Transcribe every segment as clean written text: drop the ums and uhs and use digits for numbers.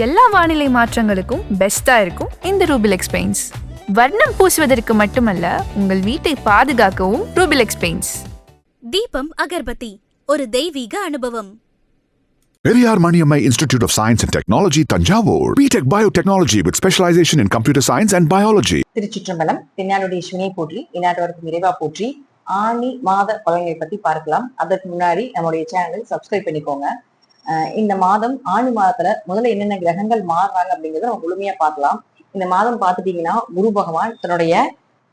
எல்லா வானிலை மாற்றங்களுக்கும் பெஸ்டா இருக்கும் இந்த ரூபிலெக்ஸ் பெயிண்ட்ஸ். வர்ணம் பூசுவதற்கு மட்டுமல்ல, உங்கள் வீட்டை பாதுகாக்கவும் ரூபிலெக்ஸ் பெயிண்ட்ஸ். தீபம் அகர்பத்தி, ஒரு தெய்வீக அனுபவம். Periyar Maniammai Institute of Science and Technology, Tanjavur. B.Tech Biotechnology with specialization in computer science and biology. திருச்சிற்றம்பலம். தென்னாடுடைய சிவனை போற்றி, இந்நாட்டவருக்கு நிறைவா போற்றி. ஆணி மாத பலன்களை பத்தி பார்க்கலாம். அதற்கு முன்னாடி நம்முடைய சேனலை சப்ஸ்கிரைப் பண்ணிக்கோங்க. இந்த மாதம் ஆணி மாதத்துல முதல்ல என்னென்ன கிரகங்கள் மாறுறாங்க அப்படிங்கிறத நம்ம முழுமையா பார்க்கலாம். இந்த மாதம் பார்த்துட்டீங்கன்னா குரு பகவான் தன்னுடைய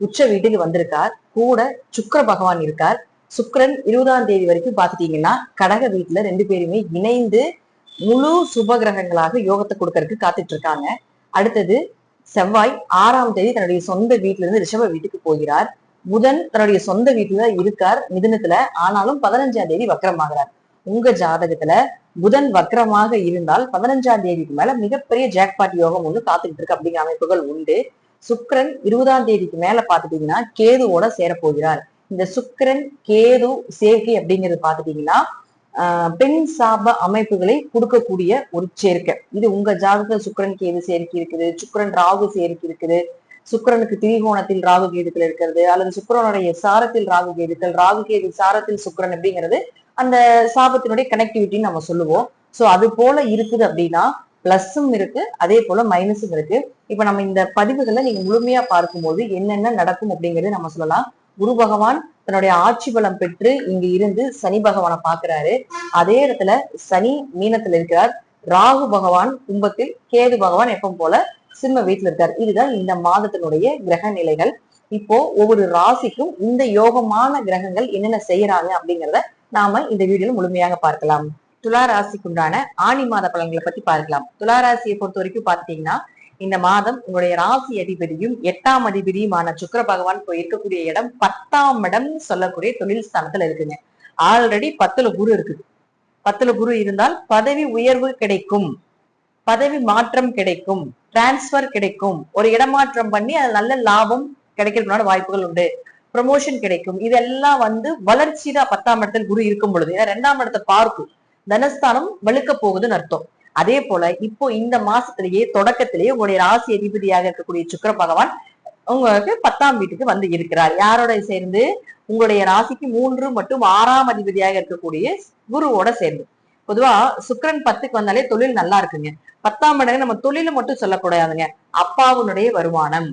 உச்ச வீட்டுக்கு வந்திருக்கார். கூட சுக்கிர பகவான் இருக்கார். சுக்கிரன் 20ஆம் தேதி வரைக்கும் பார்த்துட்டீங்கன்னா கடக வீட்டுல 2 பேருமே இணைந்து முழு சுப கிரகங்களாக யோகத்தை கொடுக்கறதுக்கு காத்துட்டு இருக்காங்க. அடுத்தது செவ்வாய் 6ஆம் தேதி தன்னுடைய சொந்த வீட்டுல இருந்து ரிஷப வீட்டுக்கு போகிறார். புதன் தன்னுடைய சொந்த வீட்டுல இருக்கார் மிதுனத்துல. ஆனாலும் 15ஆம் தேதி வக்ரமாகிறார். உங்க ஜாதகத்துல புதன் வக்ரமாக இருந்தால் 15ஆம் தேதிக்கு மேல மிகப்பெரிய ஜாக்பாட் யோகம் ஒண்ணு காத்துக்கிட்டு இருக்கு அப்படிங்கிற அமைப்புகள் உண்டு. சுக்கிரன் 20ஆம் தேதிக்கு மேல பாத்துட்டீங்கன்னா கேதுவோட சேரப்போகிறார். இந்த சுக்கிரன் கேது சேர்க்கை அப்படிங்கிறது பாத்துட்டீங்கன்னா பெண் சாப அமைப்புகளை கொடுக்கக்கூடிய ஒரு சேர்க்கை. இது உங்க ஜாதகத்துல சுக்கிரன் கேது சேர்க்கை இருக்குது, சுக்கிரன் ராகு சேர்க்கை இருக்குது, சுக்கிரனுக்கு திரிகோணத்தில் ராகு கேதுக்கள் இருக்கிறது, அல்லது சுக்கிரனுடைய சாரத்தில் ராகு கேதுக்கள், ராகு கேது சாரத்தில் சுக்கிரன் அப்படிங்கிறது அந்த சாபத்தினுடைய கனெக்டிவிட்டின்னு நம்ம சொல்லுவோம். சோ அது போல இருக்குது அப்படின்னா பிளஸும் இருக்கு, அதே போல மைனஸும் இருக்கு. இப்ப நம்ம இந்த பதிவுகளை நீங்க முழுமையா பார்க்கும்போது என்னென்ன நடக்கும் அப்படிங்கறது நம்ம சொல்லலாம். குரு பகவான் தன்னுடைய ஆட்சி பலம் பெற்று இங்க இருந்து சனி பகவானை பாக்குறாரு. அதே இடத்துல சனி மீனத்துல இருக்கிறார். ராகு பகவான் கும்பத்தில், கேது பகவான் எப்பவும் போல சிம்ம வீட்டுல இருக்கார். இதுதான் இந்த மாதத்தினுடைய கிரக நிலைகள். இப்போ ஒவ்வொரு ராசிக்கும் இந்த யோகமான கிரகங்கள் என்னென்ன செய்யறாங்க அப்படிங்கிறத நாம இந்த வீடியோல முழுமையாக பார்க்கலாம். துலா ராசிக்குண்டான ஆணி மாத பலன்களை பத்தி பார்க்கலாம். துலா ராசியை பொறுத்த வரைக்கும் பாத்தீங்கன்னா இந்த மாதம் உங்களுடைய ராசி அதிபதியும் 8ஆம் அதிபதியுமான சுக்கிர பகவான் போய் இருக்கக்கூடிய இடம் 10ஆம் இடம் சொல்லக்கூடிய தொழில் ஸ்தானத்துல இருக்குங்க. ஆல்ரெடி 10ல குரு இருக்குது. 10ல குரு இருந்தால் பதவி உயர்வு கிடைக்கும், பதவி மாற்றம் கிடைக்கும், டிரான்ஸ்பர் கிடைக்கும், ஒரு இடமாற்றம் பண்ணி அது நல்ல லாபம் கிடைக்கிறதுனால வாய்ப்புகள் உண்டு, ப்ரமோஷன் கிடைக்கும். இதெல்லாம் வளர்ச்சி தான் 10ஆம் இடத்துல குரு இருக்கும் பொழுது. ஏன்னா 2ஆம் இடத்தை பார்க்கும், தனஸ்தானம் வலுக்க போகுதுன்னு அர்த்தம். அதே போல இப்போ இந்த மாசத்திலேயே தொடக்கத்திலேயே உங்களுடைய ராசி அதிபதியாக இருக்கக்கூடிய சுக்கிர பகவான் உங்களுக்கு 10ஆம் வீட்டுக்கு வந்து இருக்கிறார். யாரோட சேர்ந்து? உங்களுடைய ராசிக்கு 3 மற்றும் 6ஆம் அதிபதியாக இருக்கக்கூடிய குருவோட சேர்ந்து. பொதுவா சுக்கிரன் 10க்கு வந்தாலே தொழில் நல்லா இருக்குங்க. 10ஆம் இடம் நம்ம தொழில மட்டும் சொல்லக்கூடாதுங்க. அப்பாவுடைய வருமானம்,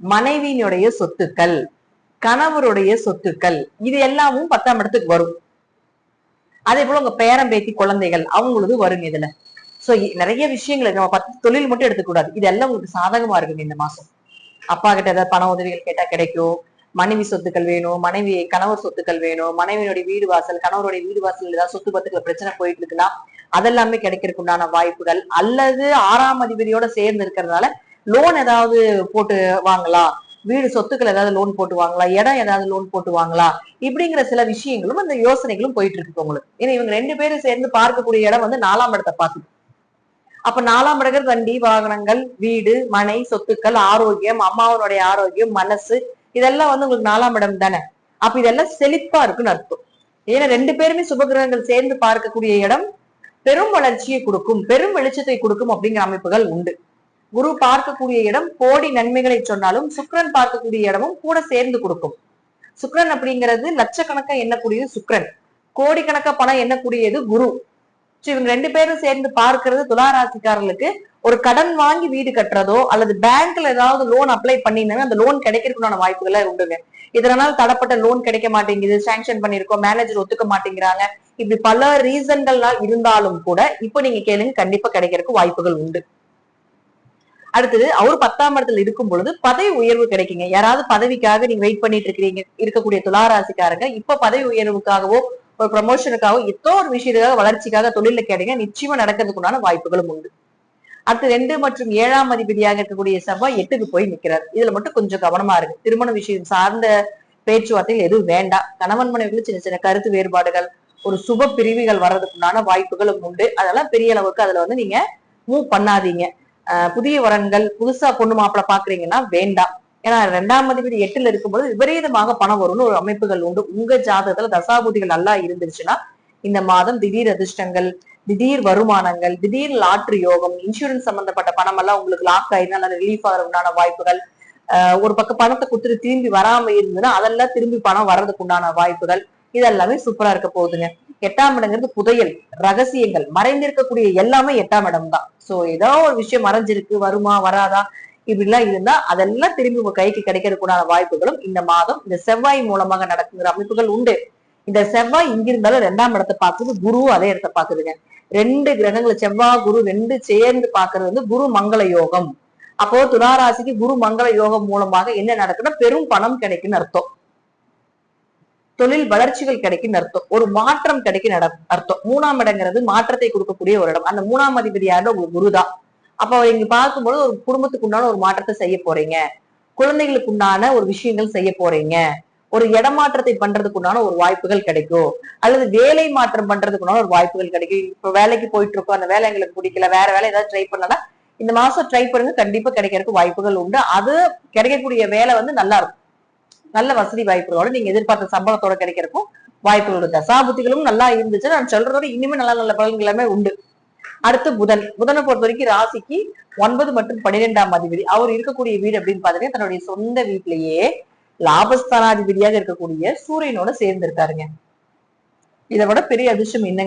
மனைவியினுடைய சொத்துக்கள், கணவருடைய சொத்துக்கள், இது எல்லாமும் 10ஆம் இடத்துக்கு வரும். அதே போல உங்க பேரம் பேத்தி குழந்தைகள் அவங்களுக்கு வருங்க இதுல. சோ நிறைய விஷயங்கள் நம்ம 10 தொழில் மட்டும் எடுத்துக்கூடாது. இதெல்லாம் உங்களுக்கு சாதகமா இருக்குங்க இந்த மாசம். அப்பா கிட்ட ஏதாவது பண உதவிகள் கேட்டா கிடைக்கும். மனைவி சொத்துக்கள் வேணும், கணவர் சொத்துக்கள் வேணும், மனைவியுடைய வீடு வாசல், கணவருடைய வீடு வாசல் ஏதாவது சொத்து பத்துக்கள் பிரச்சனை போயிட்டு இருக்குன்னா அதெல்லாமே கிடைக்கிறதுக்கு உண்டான வாய்ப்புகள். அல்லது 6ஆம் அதிபதியோட சேர்ந்து இருக்கிறதுனால லோன் ஏதாவது போட்டு வாங்கலாம், வீடு சொத்துக்கள் ஏதாவது லோன் போட்டு வாங்கலாம், இடம் ஏதாவது லோன் போட்டு வாங்கலாம், இப்படிங்கிற சில விஷயங்களும் அந்த யோசனைகளும் போயிட்டு இருக்கு உங்களுக்கு. ஏன்னா இவங்க 2 பேரும் சேர்ந்து பார்க்கக்கூடிய இடம் 4ஆம் இடத்தை பார்க்குது. அப்ப 4ஆம் இடங்கள் வண்டி வாகனங்கள், வீடு மனை சொத்துக்கள், ஆரோக்கியம், அம்மாவனுடைய ஆரோக்கியம், மனசு, இதெல்லாம் உங்களுக்கு 4ஆம் இடம் தானே. அப்ப இதெல்லாம் செழிப்பா இருக்குன்னு அர்த்தம். ஏன்னா 2 பேருமே சுபகிரகங்கள் சேர்ந்து பார்க்கக்கூடிய இடம் பெரும் வளர்ச்சியை கொடுக்கும், பெரும் வெளிச்சத்தை கொடுக்கும் அப்படிங்கிற அமைப்புகள் உண்டு. குரு பார்க்கக்கூடிய இடம் கோடி நன்மைகளை சொன்னாலும் சுக்கிரன் பார்க்கக்கூடிய இடமும் கூட சேர்ந்து கொடுக்கும். சுக்கிரன் அப்படிங்கிறது லட்சக்கணக்கா எண்ணக்கூடியது சுக்கிரன், கோடிக்கணக்கா பணம் எண்ணக்கூடியது குரு. இவங்க 2 பேரும் சேர்ந்து பார்க்கிறது துளாராசிக்காரர்களுக்கு ஒரு கடன் வாங்கி வீடு கட்டுறதோ அல்லது பேங்க்ல ஏதாவது லோன் அப்ளை பண்ணிருந்தாங்க அந்த லோன் கிடைக்கிறதுக்கான வாய்ப்புகளை உண்டுங்க. இதனால தடப்பட்ட லோன் கிடைக்க மாட்டேங்குது, சாங்ஷன் பண்ணிருக்கோம், மேனேஜர் ஒத்துக்க மாட்டேங்கிறாங்க, இப்படி பல ரீசன்கள்லாம் இருந்தாலும் கூட இப்ப நீங்க கேளுங்க, கண்டிப்பா கிடைக்கிறதுக்கு வாய்ப்புகள் உண்டு. அடுத்தது அவர் 10ஆம் இடத்துல இருக்கும் பொழுது பதவி உயர்வு கிடைக்குங்க. யாராவது பதவிக்காக நீங்க வெயிட் பண்ணிட்டு இருக்கக்கூடிய துளாராசிக்காரங்க இப்ப பதவி உயர்வுக்காகவோ ஒரு ப்ரமோஷனுக்காகவோ ஏதோ ஒரு விஷயத்துக்காக வளர்ச்சிக்காக தொழில கேட்டீங்க, நிச்சயமா நடக்கிறதுக்குண்டான வாய்ப்புகளும் உண்டு. அடுத்து 2 மற்றும் 7ஆம் அதிபதியாக இருக்கக்கூடிய செவ்வாய் 8க்கு போய் நிக்கிறார். இதுல மட்டும் கொஞ்சம் கவனமா இருக்கு. திருமண விஷயம் சார்ந்த பேச்சுவார்த்தைகள் எதுவும் வேண்டாம். கணவன் மனைவிகளும் சின்ன சின்ன கருத்து வேறுபாடுகள், ஒரு சுப பிரிவுகள் வர்றதுக்குண்டான வாய்ப்புகளும் உண்டு. அதெல்லாம் பெரிய அளவுக்கு அதுல நீங்க மூவ் பண்ணாதீங்க. புதிய வரன்கள், புதுசா பொண்ணு மாப்பிள்ள பாக்குறீங்கன்னா வேண்டாம். ஏன்னா 2ஆம் அதிபதி 8ல இருக்கும்போது விபரீதமாக பணம் வரும்னு ஒரு அமைப்புகள் உண்டு. உங்க ஜாதகத்துல தசாபுதிகள் நல்லா இருந்துச்சுன்னா இந்த மாதம் திடீர் அதிர்ஷ்டங்கள், திடீர் வருமானங்கள், திடீர் லாட்ரி யோகம், இன்சூரன்ஸ் சம்பந்தப்பட்ட பணம் எல்லாம் உங்களுக்கு லாக் ஆயிருந்தா அந்த ரிலீஃப் ஆகிற உண்டான வாய்ப்புகள், ஒரு பக்கம் பணத்தை கொடுத்துட்டு திரும்பி வராம இருந்ததுன்னா அதெல்லாம் திரும்பி பணம் வர்றதுக்கு உண்டான வாய்ப்புகள், இதெல்லாமே சூப்பரா இருக்க போகுதுங்க. 8ஆம் இடங்கிறது புதையல், ரகசியங்கள், மறைந்திருக்கக்கூடிய எல்லாமே 8ஆம் இடம் தான். சோ ஏதோ ஒரு விஷயம் மறைஞ்சிருக்கு, வருமா வராதா இப்படி எல்லாம் இருந்தா அதெல்லாம் திரும்பி உங்க கைக்கு கிடைக்கிறதுக்குண்டான வாய்ப்புகளும் இந்த மாதம் இந்த செவ்வாய் மூலமாக நடக்குங்கிற அமைப்புகள் உண்டு. இந்த செவ்வாய் இங்கிருந்தாலும் 2ஆம் இடத்தை பார்க்குது, குரு அதே இடத்தை பாக்குதுங்க. 2 கிரகங்களை செவ்வாய் குரு 2 சேர்ந்து பாக்குறது வந்து குரு மங்கள யோகம். அப்போ துளாராசிக்கு குரு மங்கள யோகம் மூலமாக என்ன நடக்குன்னா பெரும் பணம் கிடைக்குன்னு அர்த்தம், தொழில் வளர்ச்சிகள் கிடைக்குன்னு அர்த்தம், ஒரு மாற்றம் கிடைக்கும் அர்த்தம். 3ஆம் இடங்கிறது மாற்றத்தை கொடுக்கக்கூடிய ஒரு இடம். அந்த 3ஆம் அதிபதி யாரும் உங்களுக்கு குருதான். அப்ப இங்க பார்க்கும்போது ஒரு குடும்பத்துக்கு உண்டான ஒரு மாற்றத்தை செய்ய போறீங்க, குழந்தைகளுக்கு உண்டான ஒரு விஷயங்கள் செய்ய போறீங்க, ஒரு இடமாற்றத்தை பண்றதுக்கு உண்டான ஒரு வாய்ப்புகள் கிடைக்கும், அல்லது வேலை மாற்றம் பண்றதுக்கு உண்டான ஒரு வாய்ப்புகள் கிடைக்கும். இப்ப வேலைக்கு போயிட்டு இருக்கோம், அந்த வேலை எங்களுக்கு பிடிக்கல, வேற வேலை ஏதாவது ட்ரை பண்ணலாம், இந்த மாசம் ட்ரை பண்ணுங்க, கண்டிப்பா கிடைக்கிறதுக்கு வாய்ப்புகள் உண்டு. அது கிடைக்கக்கூடிய வேலை வந்து நல்லா இருக்கும், நல்ல வசதி வாய்ப்புகளோட நீங்க எதிர்பார்த்த சம்பளத்தோட கிடைக்கிறதுக்கும் வாய்ப்புகள். தசாபுத்திகளும் நல்லா இருந்துச்சு, நான் சொல்றதோட இனிமே நல்ல நல்ல பலன்கள் எல்லாமே உண்டு. அடுத்து புதனை பொறுத்த வரைக்கும் ராசிக்கு 9 மற்றும் 12ஆம் அதிபதி. அவர் இருக்கக்கூடிய வீடு அப்படின்னு பாத்தீங்கன்னா தன்னுடைய சொந்த வீட்டிலேயே லாபஸ்தானாதிபதியாக இருக்கக்கூடிய சூரியனோட சேர்ந்து இருக்காருங்க. இதை விட பெரிய அதிர்ஷ்டம் என்னங்க